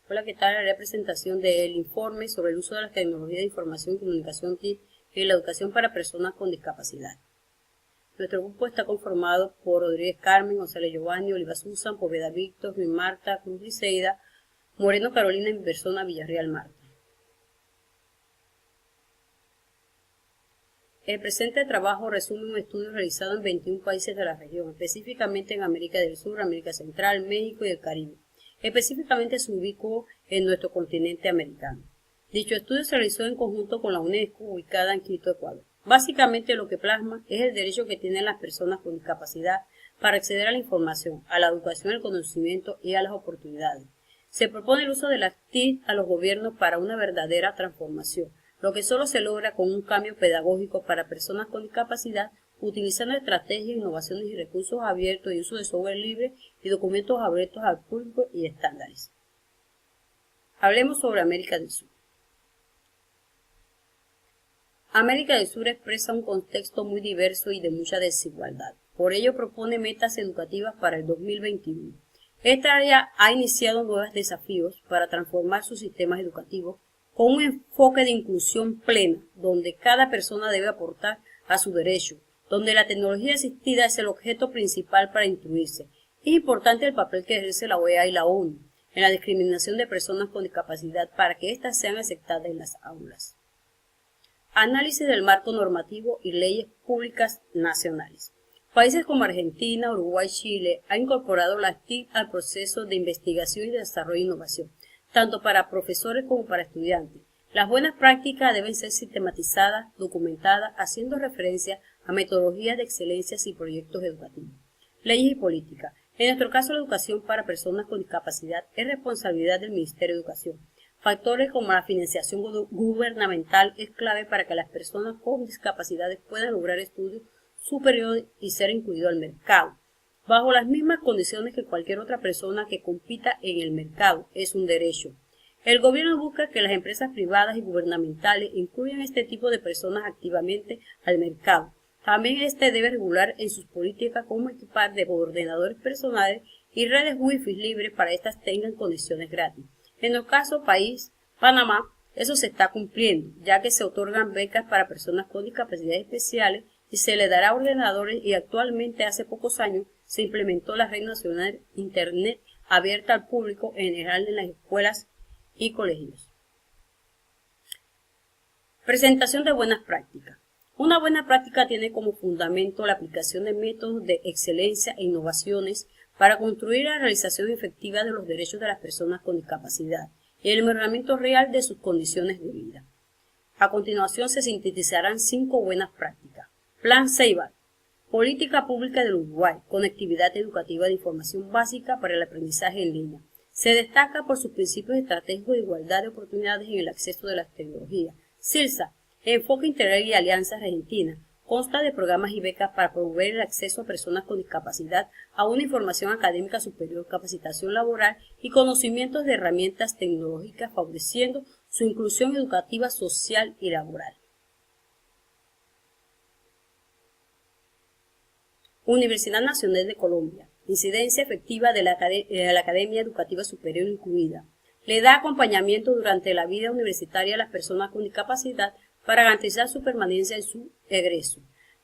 Hola, ¿qué tal? Haré presentación del informe sobre el uso de las tecnologías de información y comunicación TIC en la educación para personas con discapacidad. Nuestro grupo está conformado por Rodríguez Carmen, González Giovanni, Oliva Susan, Poveda Víctor, Luis Marta, Cruz Briseida, Moreno Carolina y mi persona Villarreal Marta. El presente trabajo resume un estudio realizado en 21 países de la región, específicamente en América del Sur, América Central, México y el Caribe. Específicamente se ubicó en nuestro continente americano. Dicho estudio se realizó en conjunto con la UNESCO, ubicada en Quito, Ecuador. Básicamente lo que plasma es el derecho que tienen las personas con discapacidad para acceder a la información, a la educación, al conocimiento y a las oportunidades. Se propone el uso de las TIC a los gobiernos para una verdadera transformación, lo que solo se logra con un cambio pedagógico para personas con discapacidad, utilizando estrategias, innovaciones y recursos abiertos y uso de software libre y documentos abiertos al público y estándares. Hablemos sobre América del Sur. América del Sur expresa un contexto muy diverso y de mucha desigualdad. Por ello propone metas educativas para el 2021. Esta área ha iniciado nuevos desafíos para transformar sus sistemas educativos con un enfoque de inclusión plena, donde cada persona debe aportar a su derecho, donde la tecnología asistida es el objeto principal para instruirse. Es importante el papel que ejerce la OEA y la ONU en la discriminación de personas con discapacidad para que éstas sean aceptadas en las aulas. Análisis del marco normativo y leyes públicas nacionales. Países como Argentina, Uruguay y Chile han incorporado las TIC al proceso de investigación y de desarrollo e innovación, tanto para profesores como para estudiantes. Las buenas prácticas deben ser sistematizadas, documentadas, haciendo referencia a metodologías de excelencia y proyectos educativos. Leyes y políticas. En nuestro caso, la educación para personas con discapacidad es responsabilidad del Ministerio de Educación. Factores como la financiación gubernamental es clave para que las personas con discapacidades puedan lograr estudios superiores y ser incluidos al mercado, bajo las mismas condiciones que cualquier otra persona que compita en el mercado. Es un derecho. El gobierno busca que las empresas privadas y gubernamentales incluyan este tipo de personas activamente al mercado. También este debe regular en sus políticas cómo equipar de ordenadores personales y redes Wi-Fi libres para que éstas tengan conexiones gratis. En el caso país, Panamá, eso se está cumpliendo, ya que se otorgan becas para personas con discapacidades especiales y se le dará ordenadores, y actualmente hace pocos años se implementó la Red Nacional de Internet abierta al público en general en las escuelas y colegios. Presentación de buenas prácticas. Una buena práctica tiene como fundamento la aplicación de métodos de excelencia e innovaciones para construir la realización efectiva de los derechos de las personas con discapacidad y el mejoramiento real de sus condiciones de vida. A continuación se sintetizarán 5 buenas prácticas. Plan Ceibal. Política pública del Uruguay. Conectividad educativa de información básica para el aprendizaje en línea. Se destaca por sus principios estratégicos de igualdad de oportunidades en el acceso de las tecnologías. CIRSA. Enfoque Integral y Alianza Argentina. Consta de programas y becas para promover el acceso a personas con discapacidad a una información académica superior, capacitación laboral y conocimientos de herramientas tecnológicas, favoreciendo su inclusión educativa, social y laboral. Universidad Nacional de Colombia. Incidencia efectiva de la Academia Educativa Superior incluida. Le da acompañamiento durante la vida universitaria a las personas con discapacidad para garantizar su permanencia en su egreso.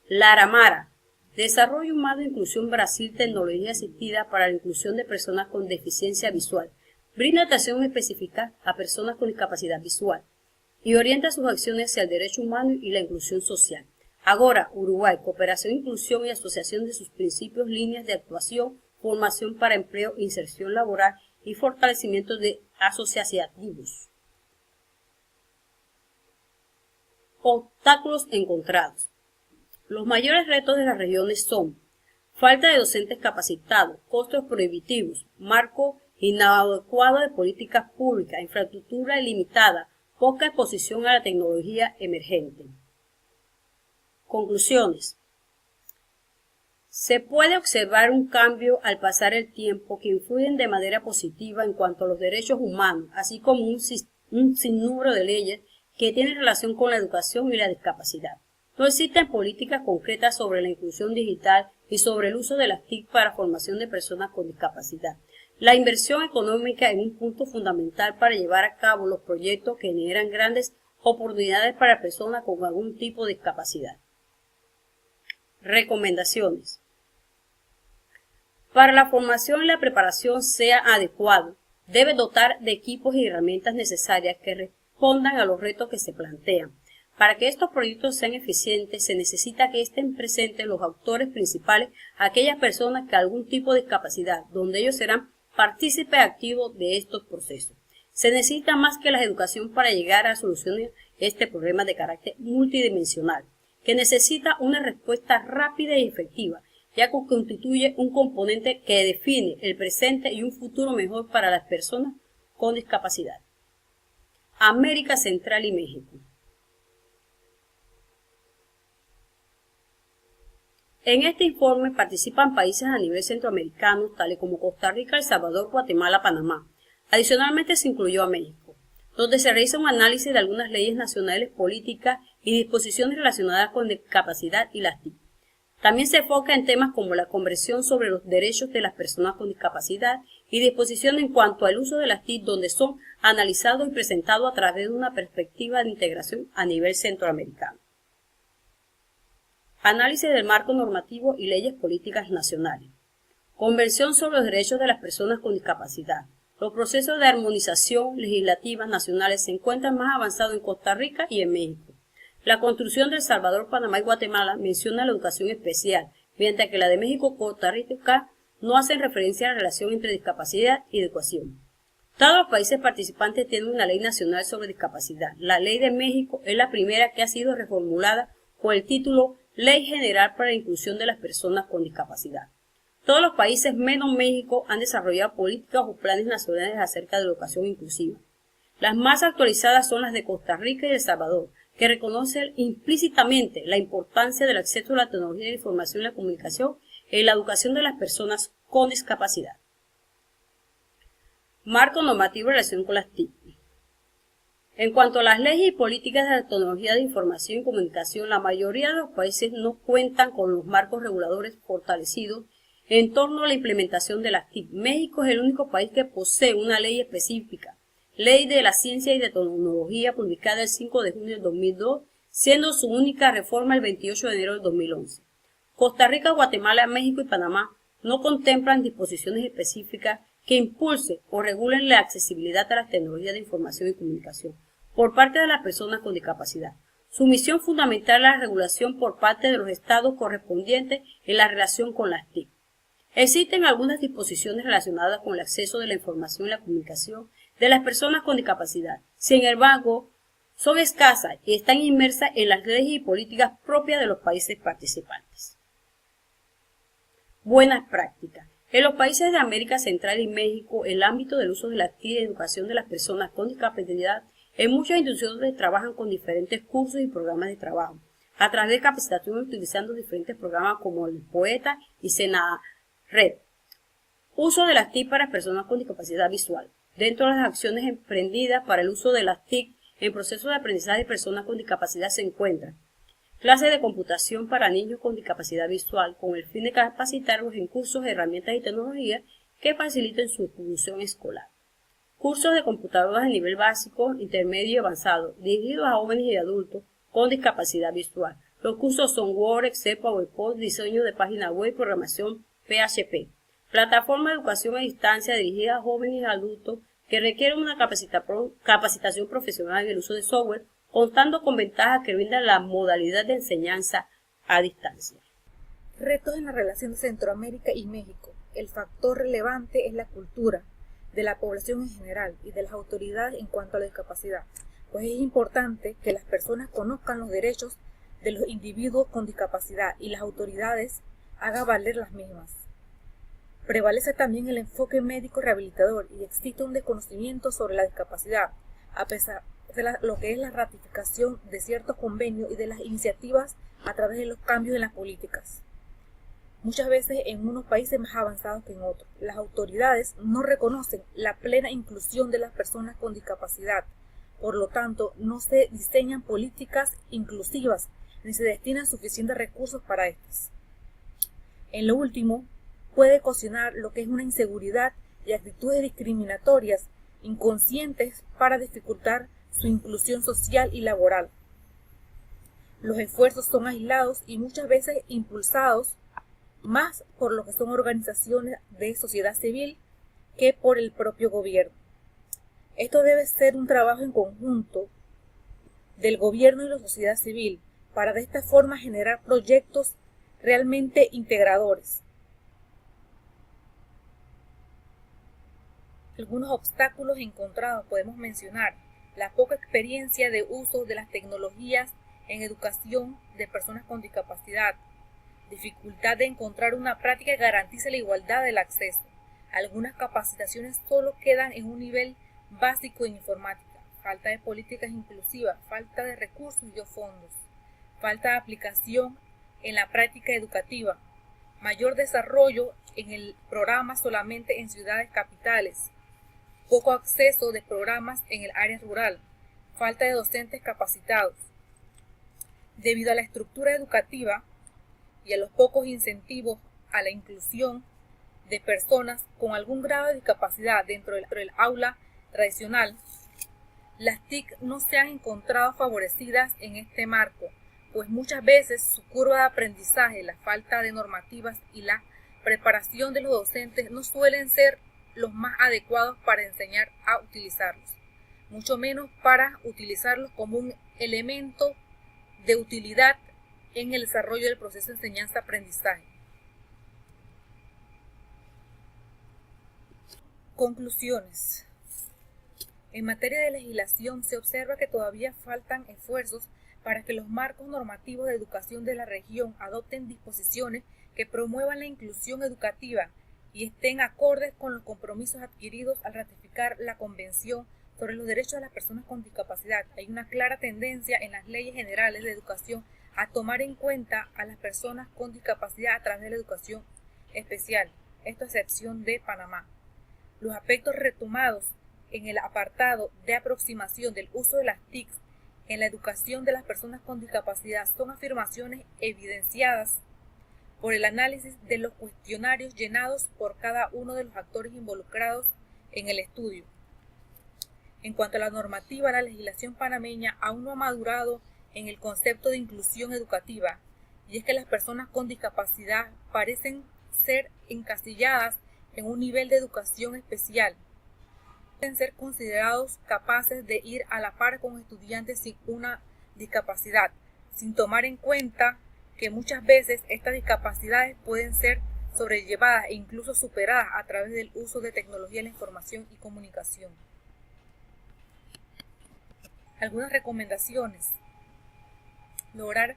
La Aramara. Desarrollo humano e inclusión Brasil, tecnología asistida para la inclusión de personas con deficiencia visual. Brinda atención específica a personas con discapacidad visual y orienta sus acciones hacia el derecho humano y la inclusión social. Agora, Uruguay, cooperación, inclusión y asociación de sus principios, líneas de actuación, formación para empleo, inserción laboral y fortalecimiento de asociativos. Obstáculos encontrados. Los mayores retos de las regiones son falta de docentes capacitados, costos prohibitivos, marco inadecuado de políticas públicas, infraestructura ilimitada, poca exposición a la tecnología emergente. Conclusiones. Se puede observar un cambio al pasar el tiempo que influyen de manera positiva en cuanto a los derechos humanos, así como un sinnúmero de leyes que tienen relación con la educación y la discapacidad. No existen políticas concretas sobre la inclusión digital y sobre el uso de las TIC para formación de personas con discapacidad. La inversión económica es un punto fundamental para llevar a cabo los proyectos que generan grandes oportunidades para personas con algún tipo de discapacidad. Recomendaciones. Para la formación y la preparación sea adecuado, debe dotar de equipos y herramientas necesarias que respondan a los retos que se plantean. Para que estos proyectos sean eficientes, se necesita que estén presentes los actores principales, aquellas personas que algún tipo de discapacidad, donde ellos serán partícipes activos de estos procesos. Se necesita más que la educación para llegar a solucionar este problema de carácter multidimensional, que necesita una respuesta rápida y efectiva, ya que constituye un componente que define el presente y un futuro mejor para las personas con discapacidad. América Central y México. En este informe participan países a nivel centroamericano, tales como Costa Rica, El Salvador, Guatemala, Panamá. Adicionalmente se incluyó a México, donde se realiza un análisis de algunas leyes nacionales, políticas y disposiciones relacionadas con discapacidad y las TIC. También se enfoca en temas como la Convención sobre los derechos de las personas con discapacidad y disposiciones en cuanto al uso de las TIC, donde son analizados y presentados a través de una perspectiva de integración a nivel centroamericano. Análisis del marco normativo y leyes políticas nacionales. Convención sobre los derechos de las personas con discapacidad. Los procesos de armonización legislativa nacionales se encuentran más avanzados en Costa Rica y en México. La Constitución de El Salvador, Panamá y Guatemala menciona la educación especial, mientras que la de México, Costa Rica no hacen referencia a la relación entre discapacidad y educación. Todos los países participantes tienen una ley nacional sobre discapacidad. La ley de México es la primera que ha sido reformulada con el título Ley General para la Inclusión de las Personas con Discapacidad. Todos los países menos México han desarrollado políticas o planes nacionales acerca de la educación inclusiva. Las más actualizadas son las de Costa Rica y El Salvador, que reconocen implícitamente la importancia del acceso a la tecnología de la información y la comunicación en la educación de las personas con discapacidad. Marco normativo en relación con las TIC. En cuanto a las leyes y políticas de la tecnología de información y comunicación, la mayoría de los países no cuentan con los marcos reguladores fortalecidos en torno a la implementación de las TIC. México es el único país que posee una ley específica, Ley de la Ciencia y de Tecnología, publicada el 5 de junio del 2002, siendo su única reforma el 28 de enero del 2011. Costa Rica, Guatemala, México y Panamá no contemplan disposiciones específicas que impulsen o regulen la accesibilidad a las tecnologías de información y comunicación por parte de las personas con discapacidad. Su misión fundamental es la regulación por parte de los estados correspondientes en la relación con las TIC. Existen algunas disposiciones relacionadas con el acceso de la información y la comunicación de las personas con discapacidad. Sin embargo, son escasas y están inmersas en las leyes y políticas propias de los países participantes. Buenas prácticas. En los países de América Central y México, el ámbito del uso de la actividad de educación de las personas con discapacidad, en muchas instituciones trabajan con diferentes cursos y programas de trabajo, a través de capacitación utilizando diferentes programas como el Poeta y Senared. Uso de las TIC para personas con discapacidad visual. Dentro de las acciones emprendidas para el uso de las TIC en procesos de aprendizaje de personas con discapacidad se encuentran clases de computación para niños con discapacidad visual, con el fin de capacitarlos en cursos, herramientas y tecnologías que faciliten su evolución escolar. Cursos de computadoras de nivel básico, intermedio y avanzado, dirigidos a jóvenes y adultos con discapacidad visual. Los cursos son Word, Excel, PowerPoint, diseño de página web, programación PHP. Plataforma de educación a distancia dirigida a jóvenes y adultos que requieren una capacitación profesional en el uso de software, contando con ventajas que brinda la modalidad de enseñanza a distancia. Retos en la relación de Centroamérica y México. El factor relevante es la cultura de la población en general y de las autoridades en cuanto a la discapacidad, pues es importante que las personas conozcan los derechos de los individuos con discapacidad y las autoridades hagan valer las mismas. Prevalece también el enfoque médico rehabilitador y existe un desconocimiento sobre la discapacidad, a pesar de lo que es la ratificación de ciertos convenios y de las iniciativas a través de los cambios en las políticas. Muchas veces en unos países más avanzados que en otros, las autoridades no reconocen la plena inclusión de las personas con discapacidad. Por lo tanto, no se diseñan políticas inclusivas ni se destinan suficientes recursos para estas. En lo último, puede ocasionar lo que es una inseguridad y actitudes discriminatorias inconscientes para dificultar su inclusión social y laboral. Los esfuerzos son aislados y muchas veces impulsados más por lo que son organizaciones de sociedad civil que por el propio gobierno. Esto debe ser un trabajo en conjunto del gobierno y la sociedad civil para de esta forma generar proyectos realmente integradores. Algunos obstáculos encontrados podemos mencionar: la poca experiencia de uso de las tecnologías en educación de personas con discapacidad, dificultad de encontrar una práctica que garantice la igualdad del acceso. Algunas capacitaciones solo quedan en un nivel básico en informática, falta de políticas inclusivas, falta de recursos y de fondos, falta de aplicación en la práctica educativa, mayor desarrollo en el programa solamente en ciudades capitales, poco acceso de programas en el área rural, falta de docentes capacitados. Debido a la estructura educativa y a los pocos incentivos a la inclusión de personas con algún grado de discapacidad dentro del aula tradicional, las TIC no se han encontrado favorecidas en este marco, pues muchas veces su curva de aprendizaje, la falta de normativas y la preparación de los docentes no suelen ser los más adecuados para enseñar a utilizarlos, mucho menos para utilizarlos como un elemento de utilidad en el desarrollo del proceso de enseñanza-aprendizaje. Conclusiones. En materia de legislación se observa que todavía faltan esfuerzos para que los marcos normativos de educación de la región adopten disposiciones que promuevan la inclusión educativa y estén acordes con los compromisos adquiridos al ratificar la Convención sobre los Derechos de las Personas con Discapacidad. Hay una clara tendencia en las leyes generales de educación a tomar en cuenta a las personas con discapacidad a través de la educación especial, esto a excepción de Panamá. Los aspectos retomados en el apartado de aproximación del uso de las TIC en la educación de las personas con discapacidad son afirmaciones evidenciadas por el análisis de los cuestionarios llenados por cada uno de los actores involucrados en el estudio. En cuanto a la normativa, la legislación panameña aún no ha madurado en el concepto de inclusión educativa, y es que las personas con discapacidad parecen ser encasilladas en un nivel de educación especial. Pueden ser considerados capaces de ir a la par con estudiantes sin una discapacidad, sin tomar en cuenta que muchas veces estas discapacidades pueden ser sobrellevadas e incluso superadas a través del uso de tecnología de la información y comunicación. Algunas recomendaciones: lograr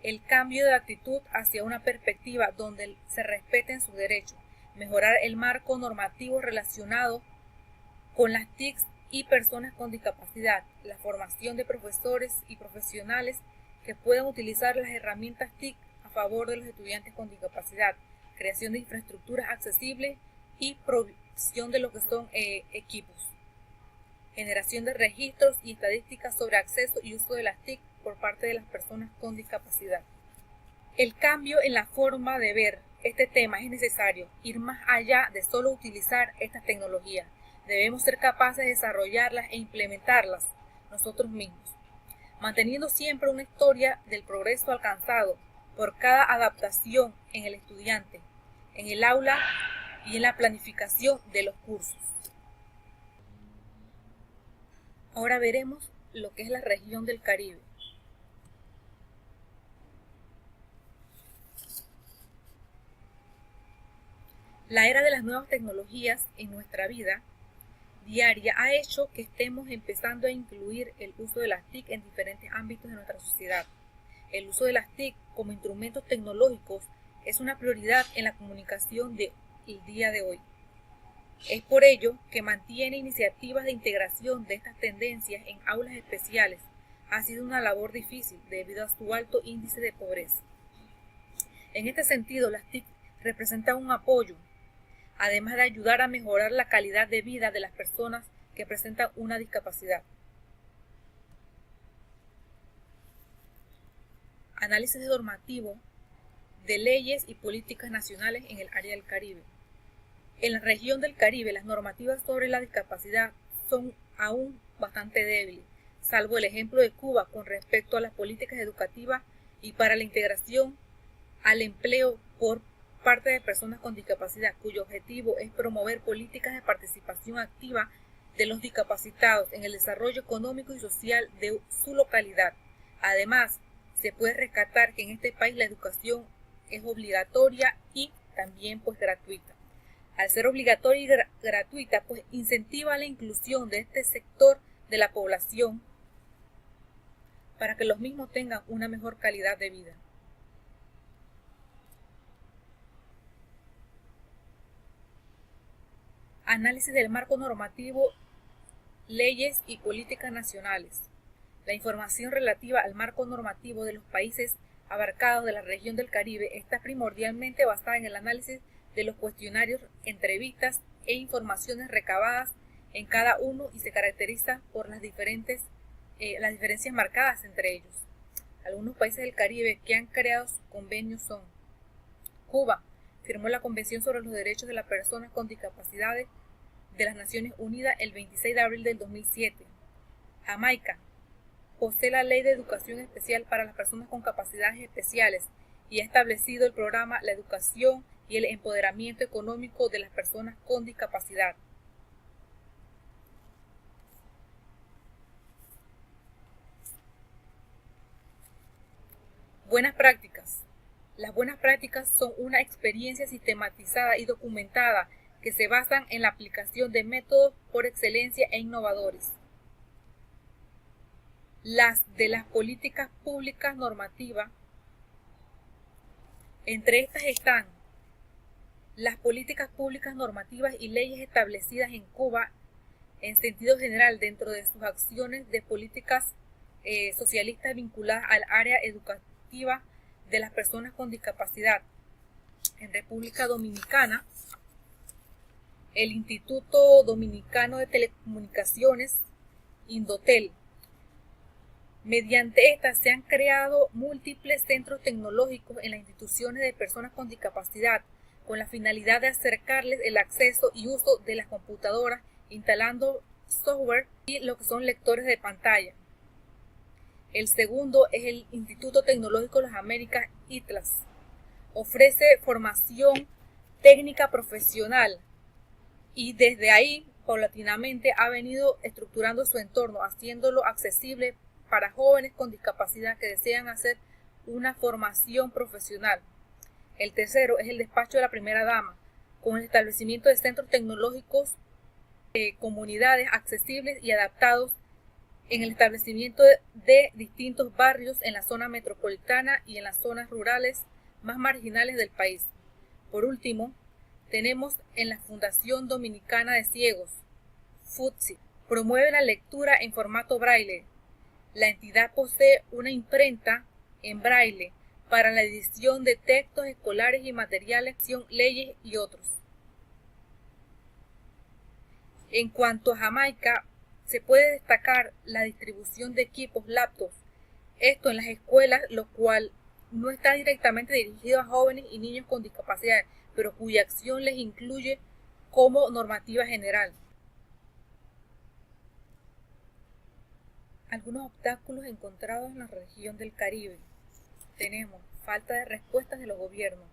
el cambio de actitud hacia una perspectiva donde se respeten sus derechos, mejorar el marco normativo relacionado con las TIC y personas con discapacidad, la formación de profesores y profesionales que puedan utilizar las herramientas TIC a favor de los estudiantes con discapacidad, creación de infraestructuras accesibles y provisión de lo que son equipos, generación de registros y estadísticas sobre acceso y uso de las TIC por parte de las personas con discapacidad. El cambio en la forma de ver este tema es necesario, ir más allá de solo utilizar estas tecnologías. Debemos ser capaces de desarrollarlas e implementarlas nosotros mismos, manteniendo siempre una historia del progreso alcanzado por cada adaptación en el estudiante, en el aula y en la planificación de los cursos. Ahora veremos lo que es la región del Caribe. La era de las nuevas tecnologías en nuestra vida diaria ha hecho que estemos empezando a incluir el uso de las TIC en diferentes ámbitos de nuestra sociedad. El uso de las TIC como instrumentos tecnológicos es una prioridad en la comunicación del día de hoy. Es por ello que mantiene iniciativas de integración de estas tendencias en aulas especiales. Ha sido una labor difícil debido a su alto índice de pobreza. En este sentido, las TIC representan un apoyo, además de ayudar a mejorar la calidad de vida de las personas que presentan una discapacidad. Análisis normativo de leyes y políticas nacionales en el área del Caribe. En la región del Caribe, las normativas sobre la discapacidad son aún bastante débiles, salvo el ejemplo de Cuba con respecto a las políticas educativas y para la integración al empleo por parte de personas con discapacidad, cuyo objetivo es promover políticas de participación activa de los discapacitados en el desarrollo económico y social de su localidad. Además, se puede rescatar que en este país la educación es obligatoria y también gratuita. Al ser obligatoria y gratuita, incentiva la inclusión de este sector de la población para que los mismos tengan una mejor calidad de vida. Análisis del marco normativo, leyes y políticas nacionales. La información relativa al marco normativo de los países abarcados de la región del Caribe está primordialmente basada en el análisis de los cuestionarios, entrevistas e informaciones recabadas en cada uno y se caracteriza por las diferencias marcadas entre ellos. Algunos países del Caribe que han creado sus convenios son: Cuba firmó la Convención sobre los Derechos de las Personas con Discapacidades de las Naciones Unidas el 26 de abril del 2007. Jamaica posee la Ley de Educación Especial para las Personas con Capacidades Especiales y ha establecido el programa La Educación y el Empoderamiento Económico de las Personas con Discapacidad. Buenas prácticas. Las buenas prácticas son una experiencia sistematizada y documentada que se basan en la aplicación de métodos por excelencia e innovadores. Las políticas públicas normativas. Entre estas están las políticas públicas normativas y leyes establecidas en Cuba en sentido general dentro de sus acciones de políticas socialistas vinculadas al área educativa de las personas con discapacidad. En República Dominicana, el Instituto Dominicano de Telecomunicaciones, Indotel. Mediante estas se han creado múltiples centros tecnológicos en las instituciones de personas con discapacidad con la finalidad de acercarles el acceso y uso de las computadoras, instalando software y lo que son lectores de pantalla. El segundo es el Instituto Tecnológico de las Américas, ITLAS. Ofrece formación técnica profesional y desde ahí paulatinamente ha venido estructurando su entorno, haciéndolo accesible para jóvenes con discapacidad que desean hacer una formación profesional. El tercero es el despacho de la primera dama, con el establecimiento de centros tecnológicos, comunidades accesibles y adaptados en el establecimiento de distintos barrios en la zona metropolitana y en las zonas rurales más marginales del país. Por último, tenemos en la Fundación Dominicana de Ciegos, FUTSI, promueve la lectura en formato braille. La entidad posee una imprenta en braille para la edición de textos escolares y materiales, leyes y otros. En cuanto a Jamaica, se puede destacar la distribución de equipos laptops, esto en las escuelas, lo cual no está directamente dirigido a jóvenes y niños con discapacidad, pero cuya acción les incluye como normativa general. Algunos obstáculos encontrados en la región del Caribe. Tenemos falta de respuestas de los gobiernos,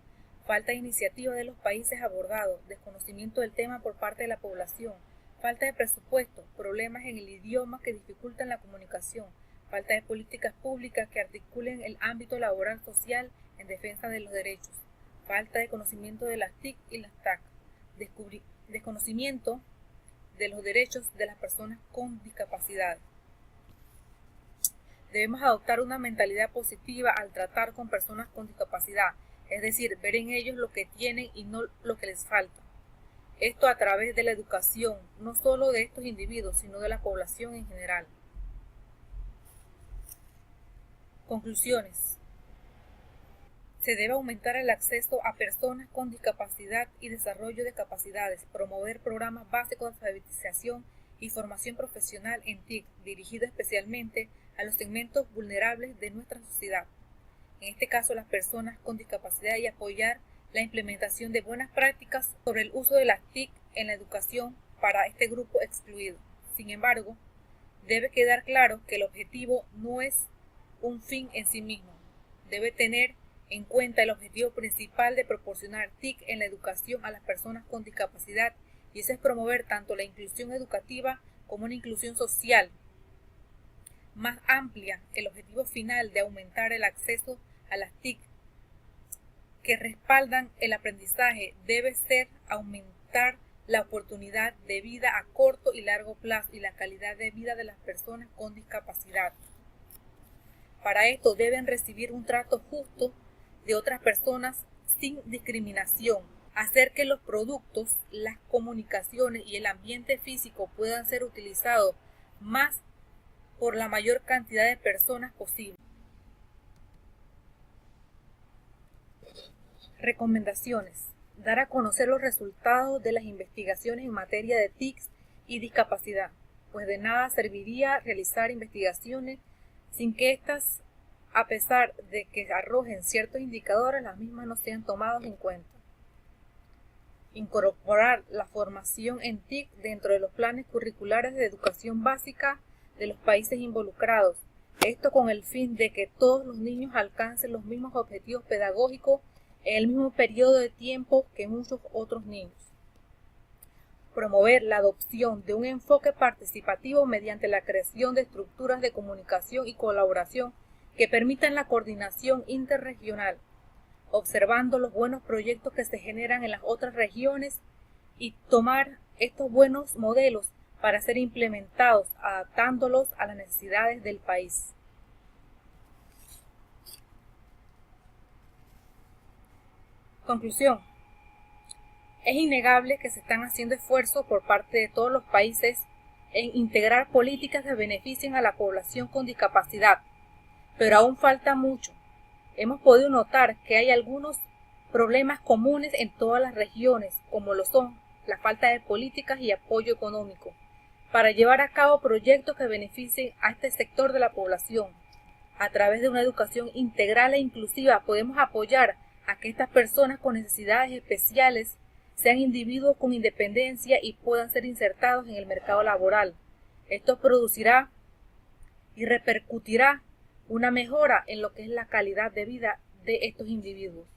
falta de iniciativa de los países abordados, desconocimiento del tema por parte de la población, falta de presupuesto, problemas en el idioma que dificultan la comunicación, falta de políticas públicas que articulen el ámbito laboral social en defensa de los derechos, falta de conocimiento de las TIC y las TAC, desconocimiento de los derechos de las personas con discapacidad. Debemos adoptar una mentalidad positiva al tratar con personas con discapacidad, es decir, ver en ellos lo que tienen y no lo que les falta. Esto a través de la educación, no solo de estos individuos, sino de la población en general. Conclusiones. Se debe aumentar el acceso a personas con discapacidad y desarrollo de capacidades, promover programas básicos de alfabetización y formación profesional en TIC, dirigido especialmente a los segmentos vulnerables de nuestra sociedad. en este caso las personas con discapacidad, y apoyar la implementación de buenas prácticas sobre el uso de las TIC en la educación para este grupo excluido. Sin embargo, debe quedar claro que el objetivo no es un fin en sí mismo. Debe tener en cuenta el objetivo principal de proporcionar TIC en la educación a las personas con discapacidad, y ese es promover tanto la inclusión educativa como una inclusión social más amplia. El objetivo final de aumentar el acceso a las TIC que respaldan el aprendizaje debe ser aumentar la oportunidad de vida a corto y largo plazo y la calidad de vida de las personas con discapacidad. Para esto deben recibir un trato justo de otras personas sin discriminación, hacer que los productos, las comunicaciones y el ambiente físico puedan ser utilizados más por la mayor cantidad de personas posible. Recomendaciones. Dar a conocer los resultados de las investigaciones en materia de TICs y discapacidad, pues de nada serviría realizar investigaciones sin que éstas, a pesar de que arrojen ciertos indicadores, las mismas no sean tomadas en cuenta. Incorporar la formación en TIC dentro de los planes curriculares de educación básica de los países involucrados, esto con el fin de que todos los niños alcancen los mismos objetivos pedagógicos en el mismo periodo de tiempo que muchos otros niños. Promover la adopción de un enfoque participativo mediante la creación de estructuras de comunicación y colaboración que permitan la coordinación interregional, observando los buenos proyectos que se generan en las otras regiones y tomar estos buenos modelos para ser implementados, adaptándolos a las necesidades del país. Conclusión. Es innegable que se están haciendo esfuerzos por parte de todos los países en integrar políticas que beneficien a la población con discapacidad, pero aún falta mucho. Hemos podido notar que hay algunos problemas comunes en todas las regiones, como lo son la falta de políticas y apoyo económico, para llevar a cabo proyectos que beneficien a este sector de la población. A través de una educación integral e inclusiva podemos apoyar a que estas personas con necesidades especiales sean individuos con independencia y puedan ser insertados en el mercado laboral. Esto producirá y repercutirá una mejora en lo que es la calidad de vida de estos individuos.